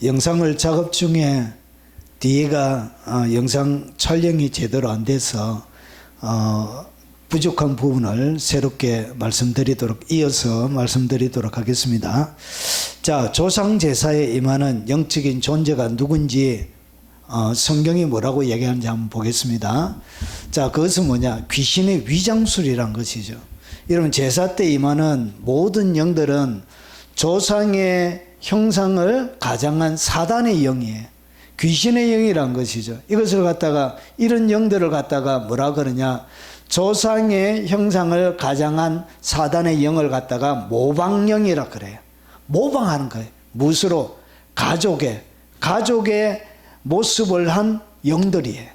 영상을 작업 중에 뒤에가 영상 촬영이 제대로 안 돼서 부족한 부분을 새롭게 이어서 말씀드리도록 하겠습니다. 자, 조상 제사에 임하는 영적인 존재가 누군지 성경이 뭐라고 얘기하는지 한번 보겠습니다. 자, 그것은 뭐냐? 귀신의 위장술이란 것이죠. 여러분, 제사 때 임하는 모든 영들은 조상의 형상을 가장한 사단의 영이에요. 귀신의 영이란 것이죠. 이것을 갖다가, 이런 영들을 갖다가 뭐라 그러냐? 조상의 형상을 가장한 사단의 영을 갖다가 모방영이라 그래요. 모방하는 거예요. 무엇으로? 가족의 모습을 한 영들이에요.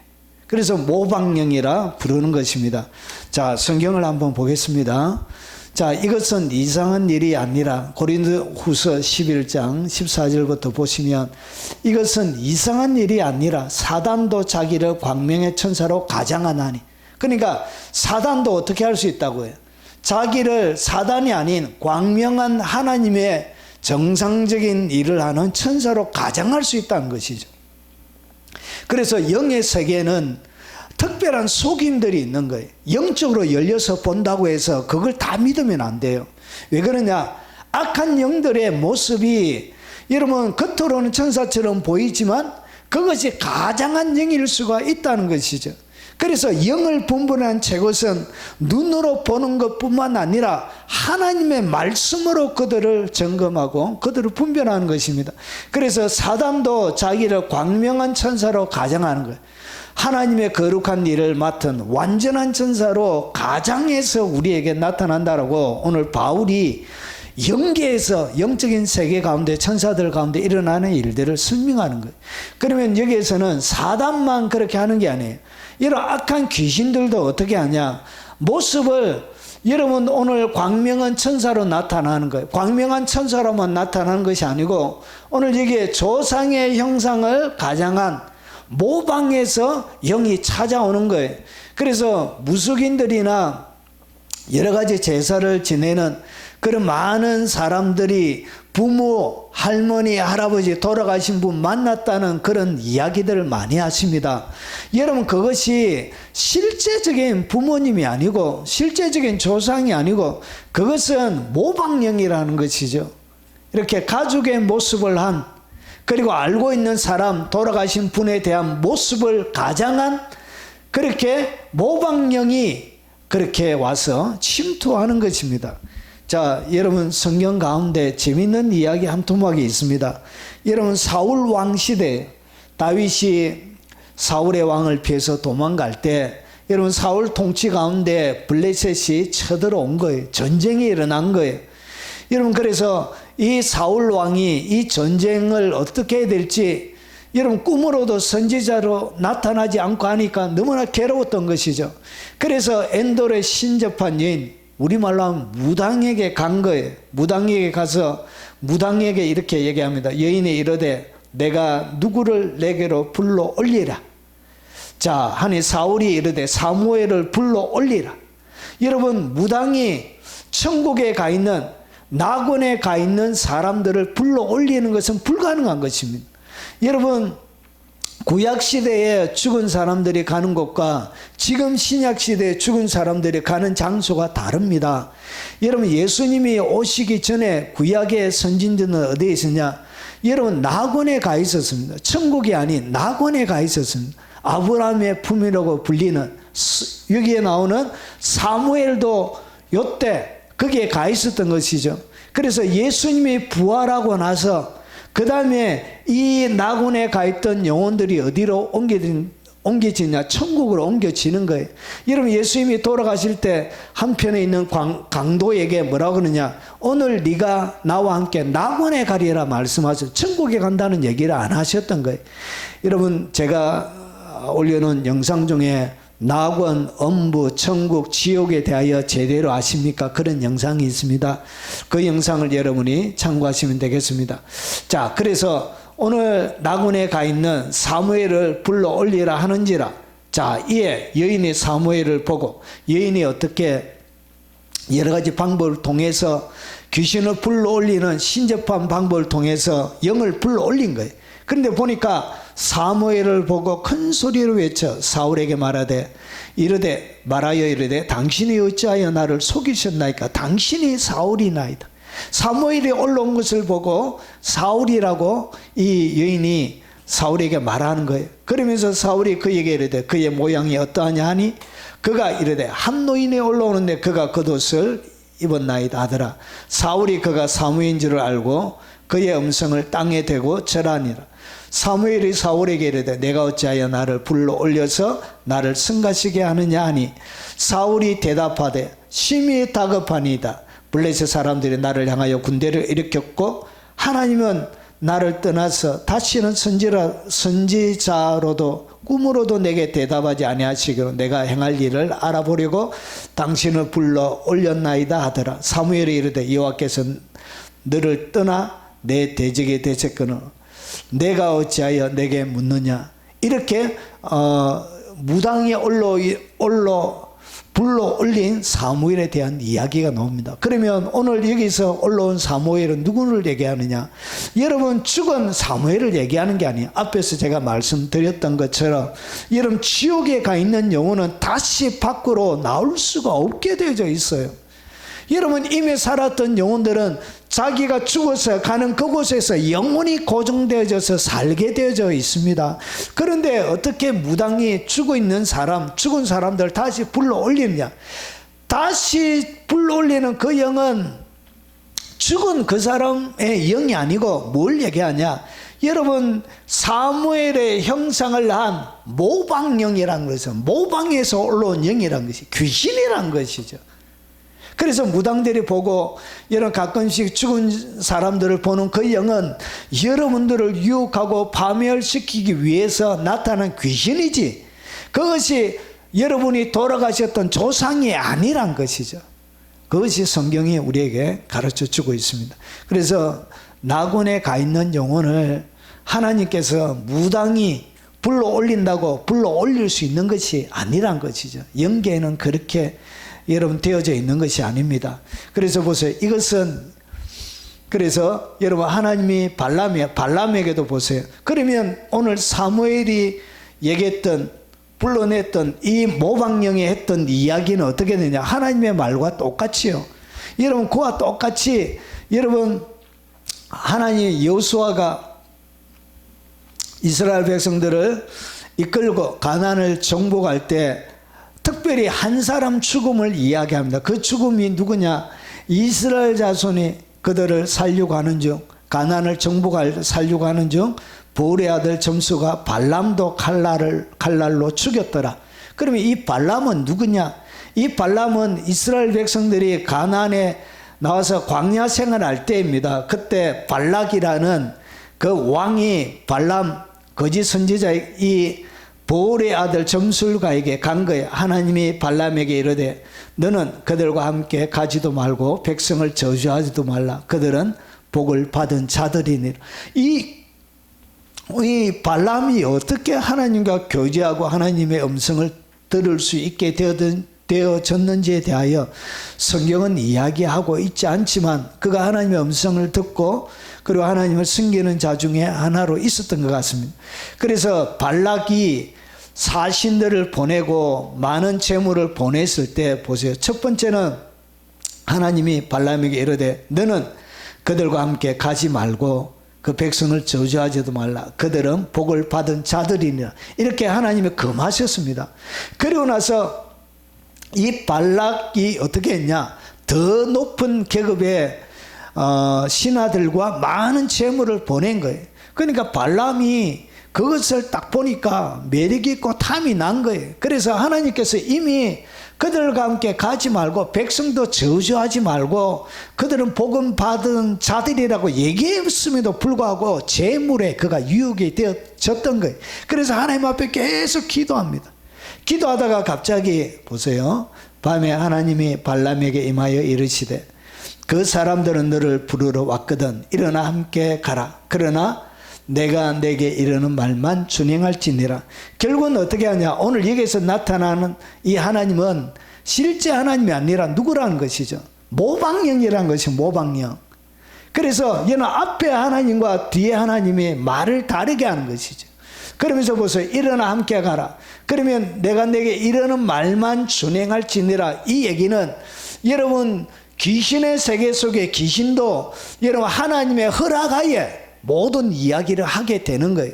그래서 모방영이라 부르는 것입니다. 자, 성경을 한번 보겠습니다. 자, 이것은 이상한 일이 아니라 고린도후서 11장 14절부터 보시면, 이것은 이상한 일이 아니라 사단도 자기를 광명의 천사로 가장하나니. 그러니까 사단도 어떻게 할 수 있다고 해요? 자기를 사단이 아닌 광명한 하나님의 정상적인 일을 하는 천사로 가장할 수 있다는 것이죠. 그래서 영의 세계는 특별한 속임들이 있는 거예요. 영적으로 열려서 본다고 해서 그걸 다 믿으면 안 돼요. 왜 그러냐? 악한 영들의 모습이 여러분 겉으로는 천사처럼 보이지만 그것이 가장한 영일 수가 있다는 것이죠. 그래서 영을 분별한 최고선 눈으로 보는 것뿐만 아니라 하나님의 말씀으로 그들을 점검하고 그들을 분별하는 것입니다. 그래서 사단도 자기를 광명한 천사로 가장하는 거예요. 하나님의 거룩한 일을 맡은 완전한 천사로 가장해서 우리에게 나타난다라고 오늘 바울이 영계에서 영적인 세계 가운데 천사들 가운데 일어나는 일들을 설명하는 거예요. 그러면 여기에서는 사단만 그렇게 하는 게 아니에요. 이런 악한 귀신들도 어떻게 하냐? 모습을 여러분 오늘 광명한 천사로 나타나는 거예요. 광명한 천사로만 나타나는 것이 아니고 오늘 여기에 조상의 형상을 가장한 모방에서 영이 찾아오는 거예요. 그래서 무속인들이나 여러 가지 제사를 지내는 그런 많은 사람들이 부모, 할머니, 할아버지 돌아가신 분 만났다는 그런 이야기들을 많이 하십니다. 여러분, 그것이 실제적인 부모님이 아니고 실제적인 조상이 아니고 그것은 모방영이라는 것이죠. 이렇게 가족의 모습을 한, 그리고 알고 있는 사람, 돌아가신 분에 대한 모습을 가장한 그렇게 모방영이 그렇게 와서 침투하는 것입니다. 자, 여러분 성경 가운데 재미있는 이야기 한 토막이 있습니다. 여러분 사울 왕 시대 다윗이 사울의 왕을 피해서 도망갈 때 여러분 사울 통치 가운데 블레셋이 쳐들어온 거예요. 전쟁이 일어난 거예요. 여러분 그래서 이 사울 왕이 이 전쟁을 어떻게 해야 될지 여러분 꿈으로도 선지자로 나타나지 않고 하니까 너무나 괴로웠던 것이죠. 그래서 엔돌에 신접한 여인, 우리말로 하면 무당에게 간 거예요. 무당에게 가서 무당에게 이렇게 얘기합니다. 여인이 이르되 내가 누구를 내게로 불러 올리라. 자, 하니 사울이 이르되 사무엘을 불러 올리라. 여러분 무당이 천국에 가 있는 낙원에 가 있는 사람들을 불러 올리는 것은 불가능한 것입니다. 여러분 구약시대에 죽은 사람들이 가는 곳과 지금 신약시대에 죽은 사람들이 가는 장소가 다릅니다. 여러분 예수님이 오시기 전에 구약의 선진들은 어디에 있었냐? 여러분 낙원에 가 있었습니다. 천국이 아닌 낙원에 가 있었습니다. 아브라함의 품이라고 불리는 여기에 나오는 사무엘도 요때 거기에 가 있었던 것이죠. 그래서 예수님이 부활하고 나서 그 다음에 이 낙원에 가 있던 영혼들이 어디로 옮겨지냐? 천국으로 옮겨지는 거예요. 여러분 예수님이 돌아가실 때 한편에 있는 강도에게 뭐라고 그러냐? 오늘 네가 나와 함께 낙원에 가리라 말씀하셔서 천국에 간다는 얘기를 안 하셨던 거예요. 여러분 제가 올려놓은 영상 중에 낙원, 엄부, 천국, 지옥에 대하여 제대로 아십니까? 그런 영상이 있습니다. 그 영상을 여러분이 참고하시면 되겠습니다. 자, 그래서 오늘 낙원에 가 있는 사무엘을 불러 올리라 하는지라. 자, 이에 여인이 사무엘을 보고 여인이 어떻게 여러 가지 방법을 통해서 귀신을 불러올리는 신접한 방법을 통해서 영을 불러올린 거예요. 그런데 보니까 사무엘을 보고 큰 소리로 외쳐 사울에게 말하되 이르되 말하여 이르되 당신이 어찌하여 나를 속이셨나이까? 당신이 사울이나이다. 사무엘이 올라온 것을 보고 사울이라고 이 여인이 사울에게 말하는 거예요. 그러면서 사울이 그에게 이르되 그의 모양이 어떠하냐 하니 그가 이르되 한 노인이 올라오는데 그가 겉옷을 입었나이다 하더라. 사울이 그가 사무엘인 줄 알고 그의 음성을 땅에 대고 절하니라. 사무엘이 사울에게 이르되 내가 어찌하여 나를 불러 올려서 나를 승가시게 하느냐 하니 사울이 대답하되 심히 다급하니이다. 블레셋 사람들이 나를 향하여 군대를 일으켰고 하나님은 나를 떠나서 다시는 선지자로도 꿈으로도 내게 대답하지 아니하시기로 내가 행할 일을 알아보려고 당신을 불러 올렸나이다 하더라. 사무엘이 이르되 여호와께서 너를 떠나 내 대적에 대적거늘 내가 어찌하여 내게 묻느냐. 이렇게 무당이 불러 올린 사무엘에 대한 이야기가 나옵니다. 그러면 오늘 여기서 올라온 사무엘은 누구를 얘기하느냐? 여러분 죽은 사무엘을 얘기하는 게 아니에요. 앞에서 제가 말씀드렸던 것처럼 여러분 지옥에 가 있는 영혼은 다시 밖으로 나올 수가 없게 되어져 있어요. 여러분 이미 살았던 영혼들은 자기가 죽어서 가는 그곳에서 영원히 고정되어져서 살게 되어져 있습니다. 그런데 어떻게 무당이 죽은 사람들 다시 불러 올리느냐? 다시 불러 올리는 그 영은 죽은 그 사람의 영이 아니고 뭘 얘기하냐? 여러분 사무엘의 형상을 한 모방영이라는 것은 모방에서 올라온 영이라는 것이 귀신이라는 것이죠. 그래서 무당들이 보고 여러분 가끔씩 죽은 사람들을 보는 그 영은 여러분들을 유혹하고 파멸시키기 위해서 나타난 귀신이지 그것이 여러분이 돌아가셨던 조상이 아니란 것이죠. 그것이 성경이 우리에게 가르쳐 주고 있습니다. 그래서 낙원에 가 있는 영혼을 하나님께서 무당이 불러 올린다고 불러 올릴 수 있는 것이 아니란 것이죠. 영계에는 그렇게 여러분 되어져 있는 것이 아닙니다. 그래서 보세요. 이것은 그래서 여러분 하나님이 발람에게도 보세요. 그러면 오늘 사무엘이 얘기했던 불러냈던 이 모방령이 했던 이야기는 어떻게 되냐? 하나님의 말과 똑같이요. 여러분 그와 똑같이 여러분 하나님 여호수아가 이스라엘 백성들을 이끌고 가나안을 정복할 때 특별히 한 사람 죽음을 이야기합니다. 그 죽음이 누구냐? 이스라엘 자손이 그들을 살려고 하는 중 가나안을 살려고 하는 중 보울의 아들 점수가 발람도 칼날로 죽였더라. 그러면 이 발람은 누구냐? 이 발람은 이스라엘 백성들이 가나안에 나와서 광야 생활할 때입니다. 그때 발락이라는 그 왕이 발람 거짓 선지자 이 보울의 아들 점술가에게 간 거예요. 하나님이 발람에게 이르되 너는 그들과 함께 가지도 말고 백성을 저주하지도 말라. 그들은 복을 받은 자들이니라. 이 발람이 어떻게 하나님과 교제하고 하나님의 음성을 들을 수 있게 되어졌는지에 대하여 성경은 이야기하고 있지 않지만 그가 하나님의 음성을 듣고 그리고 하나님을 섬기는 자 중에 하나로 있었던 것 같습니다. 그래서 발락이 사신들을 보내고 많은 재물을 보냈을 때 보세요. 첫 번째는 하나님이 발람에게 이르되 너는 그들과 함께 가지 말고 그 백성을 저주하지도 말라. 그들은 복을 받은 자들이니라. 이렇게 하나님이 금하셨습니다. 그리고 나서 이 발락이 어떻게 했냐? 더 높은 계급의 신하들과 많은 재물을 보낸 거예요. 그러니까 발람이 그것을 딱 보니까 매력있고 탐이 난 거예요. 그래서 하나님께서 이미 그들과 함께 가지 말고 백성도 저주하지 말고 그들은 복음 받은 자들이라고 얘기했음에도 불구하고 재물에 그가 유혹이 되어졌던 거예요. 그래서 하나님 앞에 계속 기도합니다. 기도하다가 갑자기 보세요. 밤에 하나님이 발람에게 임하여 이르시되 그 사람들은 너를 부르러 왔거든. 일어나 함께 가라. 그러나 내가 내게 이르는 말만 준행할지니라. 결국은 어떻게 하냐? 오늘 여기서 나타나는 이 하나님은 실제 하나님이 아니라 누구라는 것이죠? 모방령이라는 것이 모방령. 그래서 얘는 앞에 하나님과 뒤에 하나님이 말을 다르게 하는 것이죠. 그러면서 보세요. 일어나 함께 가라. 그러면 내가 내게 이르는 말만 준행할지니라. 이 얘기는 여러분 귀신의 세계 속에 귀신도 여러분 하나님의 허락하에 모든 이야기를 하게 되는 거예요.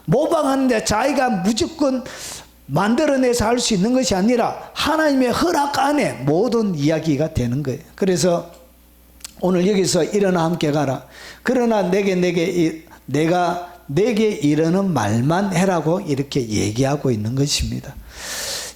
모방하는데 자기가 무조건 만들어내서 할 수 있는 것이 아니라 하나님의 허락 안에 모든 이야기가 되는 거예요. 그래서 오늘 여기서 일어나 함께 가라. 그러나 내가 내게 이르는 말만 해라고 이렇게 얘기하고 있는 것입니다.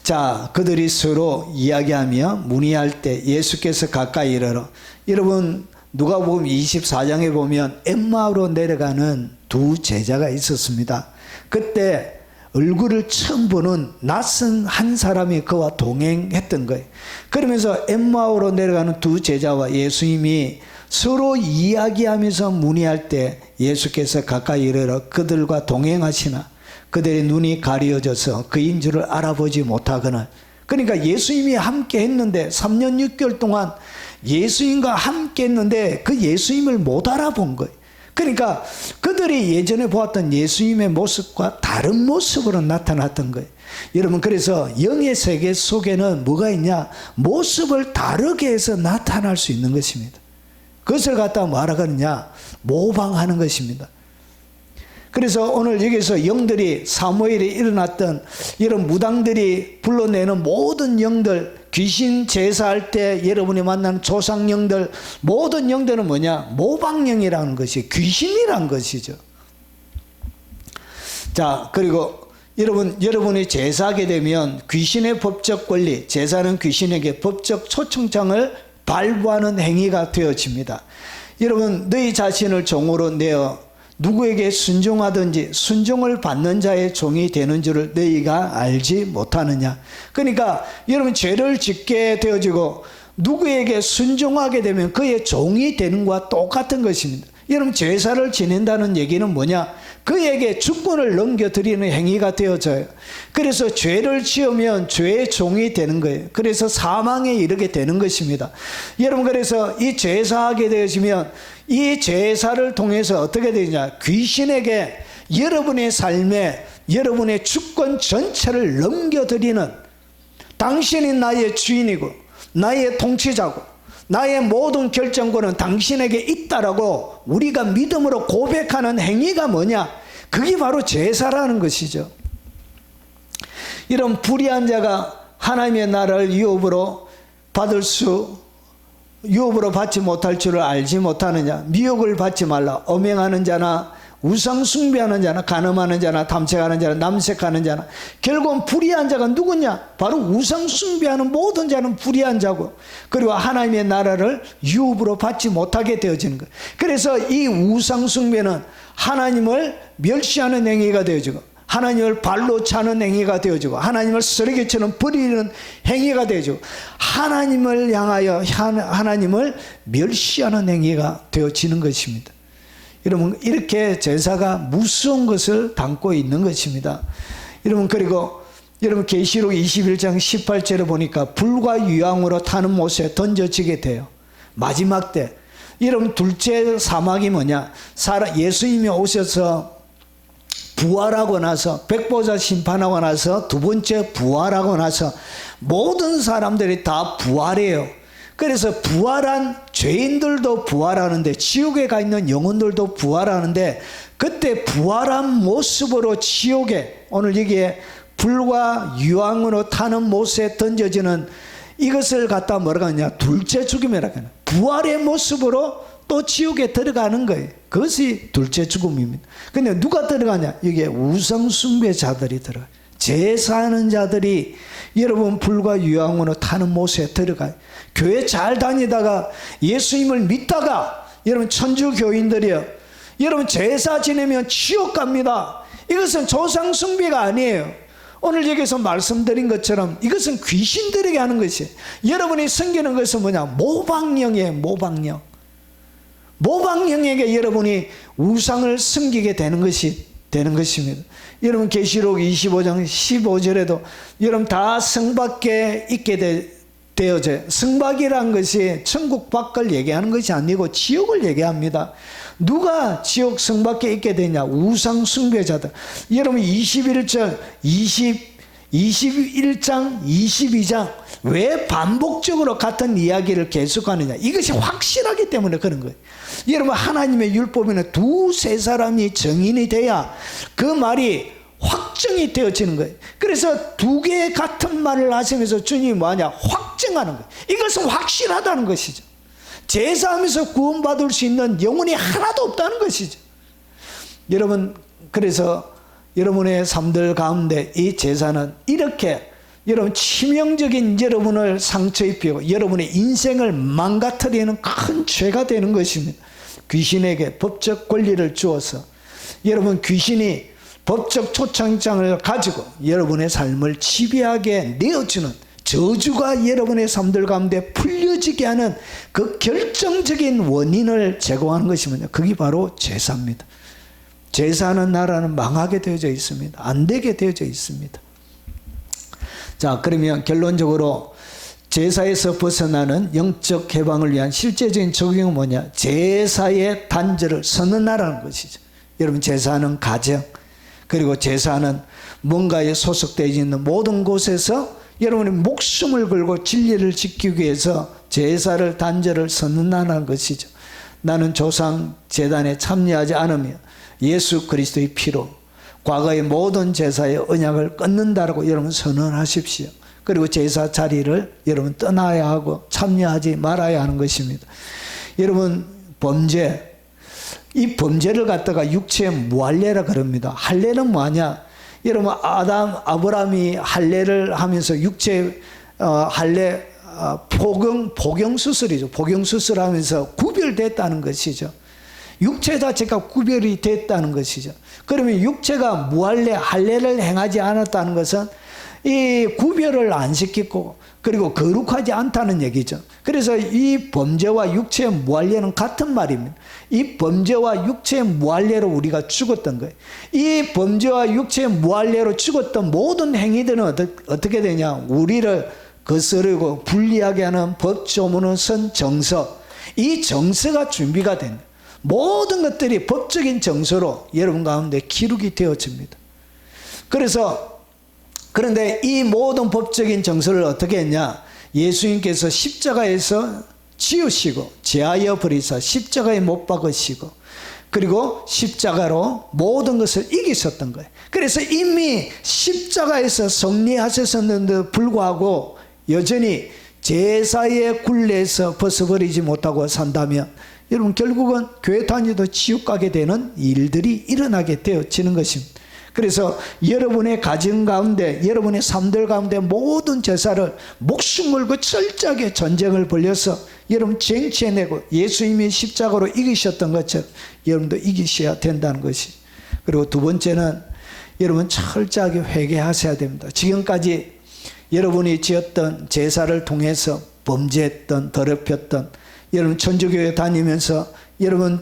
자, 그들이 서로 이야기하며 문의할 때 예수께서 가까이 이르러. 여러분 누가복음 24장에 보면 엠마오로 내려가는 두 제자가 있었습니다. 그때 얼굴을 처음 보는 낯선 한 사람이 그와 동행했던 거예요. 그러면서 엠마오로 내려가는 두 제자와 예수님이 서로 이야기하면서 문의할 때 예수께서 가까이 이르러 그들과 동행하시나 그들의 눈이 가려져서 그인 줄을 알아보지 못하거늘. 그러니까 예수님이 함께 했는데 3년 6개월 동안 예수님과 함께 했는데 그 예수님을 못 알아본 거예요. 그러니까 그들이 예전에 보았던 예수님의 모습과 다른 모습으로 나타났던 거예요. 여러분 그래서 영의 세계 속에는 뭐가 있냐? 모습을 다르게 해서 나타날 수 있는 것입니다. 그것을 갖다 뭐하라 그러냐? 모방하는 것입니다. 그래서 오늘 여기서 영들이 사무엘에 일어났던 이런 무당들이 불러내는 모든 영들, 귀신 제사할 때 여러분이 만나는 조상영들, 모든 영들은 뭐냐? 모방영이라는 것이 귀신이라는 것이죠. 자, 그리고 여러분이 제사하게 되면 귀신의 법적 권리, 제사는 귀신에게 법적 초청장을 발부하는 행위가 되어집니다. 여러분 너희 자신을 종으로 내어 누구에게 순종하든지 순종을 받는 자의 종이 되는 줄을 너희가 알지 못하느냐. 그러니까 여러분 죄를 짓게 되어지고 누구에게 순종하게 되면 그의 종이 되는 것과 똑같은 것입니다. 여러분 제사를 지낸다는 얘기는 뭐냐? 그에게 주권을 넘겨드리는 행위가 되어져요. 그래서 죄를 지으면 죄의 종이 되는 거예요. 그래서 사망에 이르게 되는 것입니다. 여러분 그래서 이 제사하게 되어지면 이 제사를 통해서 어떻게 되느냐? 귀신에게 여러분의 삶에 여러분의 주권 전체를 넘겨드리는, 당신이 나의 주인이고 나의 통치자고 나의 모든 결정권은 당신에게 있다라고 우리가 믿음으로 고백하는 행위가 뭐냐? 그게 바로 제사라는 것이죠. 이런 불의한 자가 하나님의 나라를 유업으로 받지 못할 줄을 알지 못하느냐? 미혹을 받지 말라. 엄행하는 자나 우상 숭배하는 자나 간음하는 자나 탐색하는 자나 남색하는 자나, 결국은 불의한 자가 누구냐? 바로 우상 숭배하는 모든 자는 불의한 자고, 그리고 하나님의 나라를 유업으로 받지 못하게 되어지는 거예요. 그래서 이 우상 숭배는 하나님을 멸시하는 행위가 되어지고 하나님을 발로 차는 행위가 되어지고 하나님을 쓰레기처럼 버리는 행위가 되어지고 하나님을 향하여 하나님을 멸시하는 행위가 되어지는 것입니다. 여러분 이렇게 제사가 무서운 것을 담고 있는 것입니다. 여러분 그리고 여러분 계시록 21장 18절에 보니까 불과 유황으로 타는 못에 던져지게 돼요. 마지막 때 여러분 둘째 사막이 뭐냐? 예수님이 오셔서 부활하고 나서 백보자 심판하고 나서 두 번째 부활하고 나서 모든 사람들이 다 부활해요. 그래서 부활한 죄인들도 부활하는데 지옥에 가 있는 영혼들도 부활하는데 그때 부활한 모습으로 지옥에, 오늘 여기에 불과 유황으로 타는 못에 던져지는 이것을 갖다 뭐라고 하냐? 둘째 죽음이라고 하냐? 부활의 모습으로 또 지옥에 들어가는 거예요. 그것이 둘째 죽음입니다. 근데 누가 들어가냐? 여기에 우상숭배자들이 들어가요. 제사하는 자들이 여러분 불과 유황으로 타는 못에 들어가요. 교회 잘 다니다가 예수님을 믿다가 여러분 천주교인들이요, 여러분 제사 지내면 지옥 갑니다. 이것은 조상 숭배가 아니에요. 오늘 여기서 말씀드린 것처럼 이것은 귀신들에게 하는 것이에요. 여러분이 섬기는 것은 뭐냐? 모방령이에요. 모방령. 모방령에게 여러분이 우상을 섬기게 되는 것입니다. 여러분 계시록 25장 15절에도 여러분 다 성 밖에 있게 되어져요. 승박이란 것이 천국 밖을 얘기하는 것이 아니고 지옥을 얘기합니다. 누가 지옥 승박에 있게 되냐? 우상 숭배자들. 여러분 21장, 22장 왜 반복적으로 같은 이야기를 계속하느냐? 이것이 확실하기 때문에 그런 거예요. 여러분 하나님의 율법에는 두세 사람이 증인이 돼야 그 말이 확정이 되어지는 거예요. 그래서 두 개의 같은 말을 하시면서 주님이 뭐하냐? 확정하는 거예요. 이것은 확실하다는 것이죠. 제사하면서 구원받을 수 있는 영혼이 하나도 없다는 것이죠. 여러분, 그래서 여러분의 삶들 가운데 이 제사는 이렇게 여러분 치명적인 여러분을 상처 입히고 여러분의 인생을 망가뜨리는 큰 죄가 되는 것입니다. 귀신에게 법적 권리를 주어서 여러분 귀신이 법적 초청장을 가지고 여러분의 삶을 지배하게 내어주는 저주가 여러분의 삶들 가운데 풀려지게 하는 그 결정적인 원인을 제공하는 것이 뭐냐? 그게 바로 제사입니다. 제사하는 나라는 망하게 되어져 있습니다. 안 되게 되어져 있습니다. 자, 그러면 결론적으로 제사에서 벗어나는 영적 해방을 위한 실제적인 적용은 뭐냐? 제사의 단절을 선언하라는 것이죠. 여러분 제사하는 가정, 그리고 제사는 뭔가에 소속되어 있는 모든 곳에서 여러분의 목숨을 걸고 진리를 지키기 위해서 제사를 단절을 선언하는 것이죠. 나는 조상 제단에 참여하지 않으며 예수 그리스도의 피로 과거의 모든 제사의 언약을 끊는다라고 여러분 선언하십시오. 그리고 제사 자리를 여러분 떠나야 하고 참여하지 말아야 하는 것입니다. 여러분 범죄, 이 범죄를 갖다가 육체의 무할례라 그럽니다. 할례는 뭐냐? 여러분 아브라함이 할례를 하면서 육체 할례 복용 수술이죠. 복용 수술하면서 구별됐다는 것이죠. 육체 자체가 구별이 됐다는 것이죠. 그러면 육체가 무할례, 할례를 행하지 않았다는 것은 이 구별을 안 시키고 그리고 거룩하지 않다는 얘기죠. 그래서 이 범죄와 육체의 무할례는 같은 말입니다. 이 범죄와 육체의 무할례로 우리가 죽었던 거예요. 이 범죄와 육체의 무할례로 죽었던 모든 행위들은 어떻게 되냐? 우리를 거스르고 불리하게 하는 법조문은 선 정서, 이 정서가 준비가 된 거예요. 모든 것들이 법적인 정서로 여러분 가운데 기록이 되어집니다. 그런데 이 모든 법적인 정서를 어떻게 했냐? 예수님께서 십자가에서 지우시고 제하여 버리사 십자가에 못 박으시고 그리고 십자가로 모든 것을 이기셨던 거예요. 그래서 이미 십자가에서 승리하셨었는데도 불구하고 여전히 제사의 굴레에서 벗어버리지 못하고 산다면 여러분 결국은 교회 다니도 지옥 가게 되는 일들이 일어나게 되어지는 것입니다. 그래서 여러분의 가정 가운데 여러분의 삶들 가운데 모든 제사를 목숨 걸고 철저하게 전쟁을 벌여서 여러분 쟁취해내고 예수님이 십자가로 이기셨던 것처럼 여러분도 이기셔야 된다는 것이. 그리고 두 번째는 여러분 철저하게 회개하셔야 됩니다. 지금까지 여러분이 지었던 제사를 통해서 범죄했던 더럽혔던 여러분 천주교회 다니면서 여러분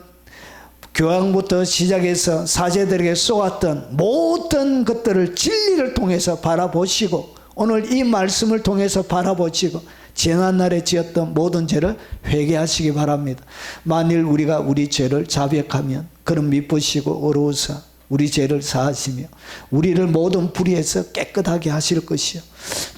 교황부터 시작해서 사제들에게 쏘았던 모든 것들을 진리를 통해서 바라보시고 오늘 이 말씀을 통해서 바라보시고 지난날에 지었던 모든 죄를 회개하시기 바랍니다. 만일 우리가 우리 죄를 자백하면 그는 미쁘시고 어루우사 우리 죄를 사하시며 우리를 모든 불의에서 깨끗하게 하실 것이요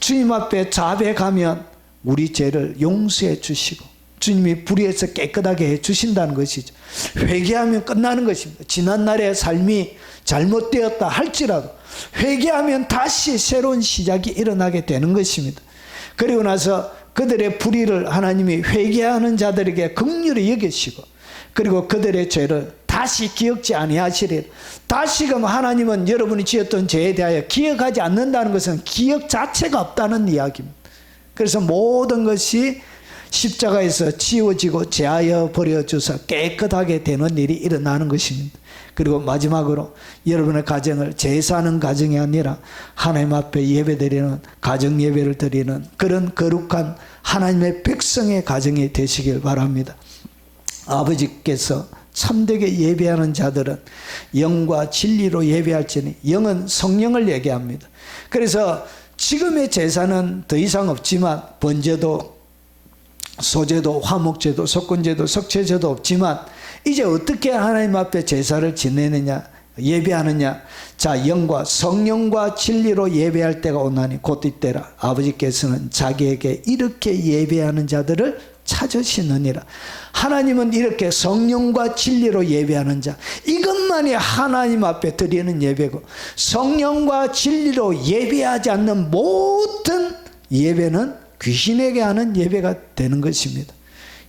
주님 앞에 자백하면 우리 죄를 용서해 주시고 주님이 불의에서 깨끗하게 해주신다는 것이죠. 회개하면 끝나는 것입니다. 지난날의 삶이 잘못되었다 할지라도 회개하면 다시 새로운 시작이 일어나게 되는 것입니다. 그리고 나서 그들의 불의를 하나님이 회개하는 자들에게 긍휼히 여기시고 그리고 그들의 죄를 다시 기억지 아니하시리라. 다시금 하나님은 여러분이 지었던 죄에 대하여 기억하지 않는다는 것은 기억 자체가 없다는 이야기입니다. 그래서 모든 것이 십자가에서 지워지고 제하여 버려주사 깨끗하게 되는 일이 일어나는 것입니다. 그리고 마지막으로 여러분의 가정을 제사하는 가정이 아니라 하나님 앞에 예배드리는 가정 예배를 드리는 그런 거룩한 하나님의 백성의 가정이 되시길 바랍니다. 아버지께서 참되게 예배하는 자들은 영과 진리로 예배할지니 영은 성령을 얘기합니다. 그래서 지금의 제사는 더 이상 없지만 번제도 소제도, 화목제도, 속건제도, 석제제도 없지만 이제 어떻게 하나님 앞에 제사를 지내느냐, 예배하느냐. 자, 영과 성령과 진리로 예배할 때가 오나니 곧 이때라. 아버지께서는 자기에게 이렇게 예배하는 자들을 찾으시느니라. 하나님은 이렇게 성령과 진리로 예배하는 자, 이것만이 하나님 앞에 드리는 예배고, 성령과 진리로 예배하지 않는 모든 예배는 귀신에게 하는 예배가 되는 것입니다.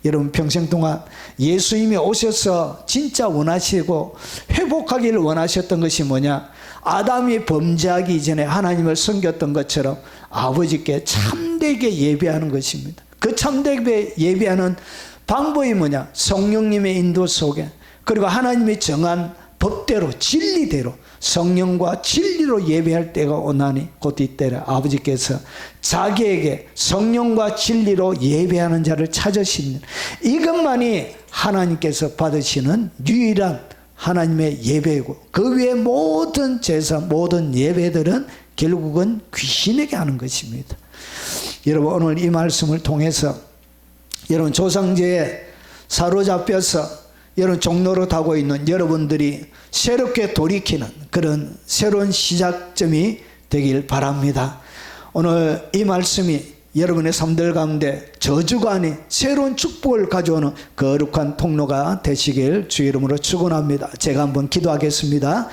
여러분, 평생 동안 예수님이 오셔서 진짜 원하시고 회복하기를 원하셨던 것이 뭐냐? 아담이 범죄하기 이전에 하나님을 섬겼던 것처럼 아버지께 참되게 예배하는 것입니다. 그 참되게 예배하는 방법이 뭐냐? 성령님의 인도 속에, 그리고 하나님이 정한 법대로, 진리대로, 성령과 진리로 예배할 때가 오나니 곧 이때라. 아버지께서 자기에게 성령과 진리로 예배하는 자를 찾으시는, 이것만이 하나님께서 받으시는 유일한 하나님의 예배이고, 그 외의 모든 제사, 모든 예배들은 결국은 귀신에게 하는 것입니다. 여러분, 오늘 이 말씀을 통해서 여러분 조상제에 사로잡혀서 여러분 종로로 타고 있는 여러분들이 새롭게 돌이키는 그런 새로운 시작점이 되길 바랍니다. 오늘 이 말씀이 여러분의 삶들 가운데 저주가 아닌 새로운 축복을 가져오는 거룩한 통로가 되시길 주 이름으로 축원합니다. 제가 한번 기도하겠습니다.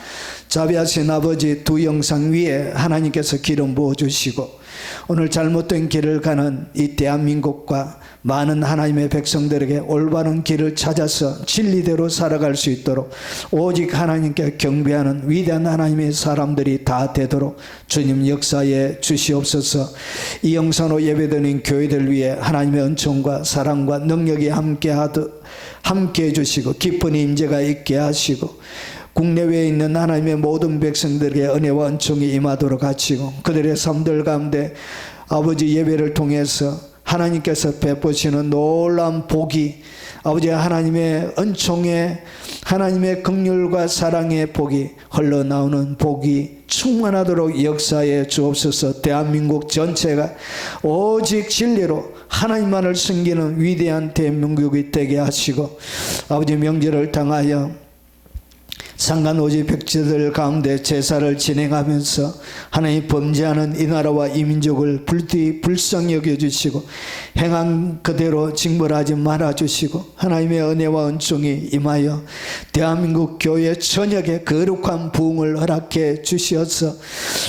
자비하신 아버지, 두 영상 위에 하나님께서 기름 부어주시고 오늘 잘못된 길을 가는 이 대한민국과 많은 하나님의 백성들에게 올바른 길을 찾아서 진리대로 살아갈 수 있도록 오직 하나님께 경배하는 위대한 하나님의 사람들이 다 되도록 주님 역사에 주시옵소서. 이 영상으로 예배드리는 교회들 위해 하나님의 은총과 사랑과 능력이 함께해 주시고 깊은 임재가 있게 하시고 국내외에 있는 하나님의 모든 백성들에게 은혜와 은총이 임하도록 하시고 그들의 삶들 가운데 아버지 예배를 통해서 하나님께서 베푸시는 놀라운 복이, 아버지 하나님의 은총에 하나님의 긍휼과 사랑의 복이 흘러나오는 복이 충만하도록 역사에 주옵소서. 대한민국 전체가 오직 진리로 하나님만을 섬기는 위대한 대한민국이 되게 하시고 아버지 명절을 당하여 상간오지 백제들 가운데 제사를 진행하면서 하나님 범죄하는 이 나라와 이 민족을 불쌍히 여겨주시고 행한 그대로 징벌하지 말아주시고 하나님의 은혜와 은총이 임하여 대한민국 교회 전역에 거룩한 부흥을 허락해 주시어서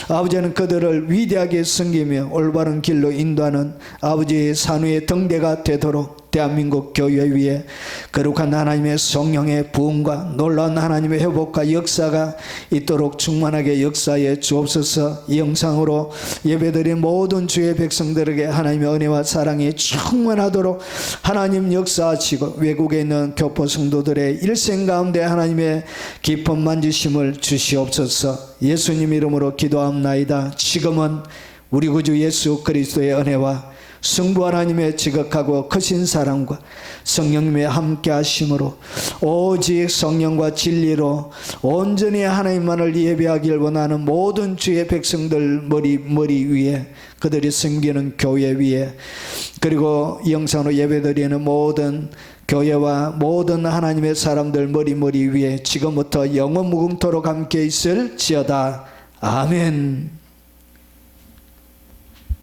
아버지는 그들을 위대하게 섬기며 올바른 길로 인도하는 아버지의 산위의 등대가 되도록 대한민국 교회 위에 거룩한 하나님의 성령의 부흥과 놀라운 하나님의 회복과 역사가 있도록 충만하게 역사에 주옵소서. 이 영상으로 예배드린 모든 주의 백성들에게 하나님의 은혜와 사랑이 충만하도록 하나님 역사하시고 외국에 있는 교포 성도들의 일생 가운데 하나님의 깊은 만지심을 주시옵소서. 예수님 이름으로 기도합나이다. 지금은 우리 구주 예수 그리스도의 은혜와 성부 하나님의 지극하고 크신 사랑과 성령님의 함께 하심으로 오직 성령과 진리로 온전히 하나님만을 예배하길 원하는 모든 주의 백성들 머리 위에, 그들이 섬기는 교회 위에, 그리고 이 영상으로 예배드리는 모든 교회와 모든 하나님의 사람들 머리 위에 지금부터 영원 무궁토록 함께 있을지어다. 아멘.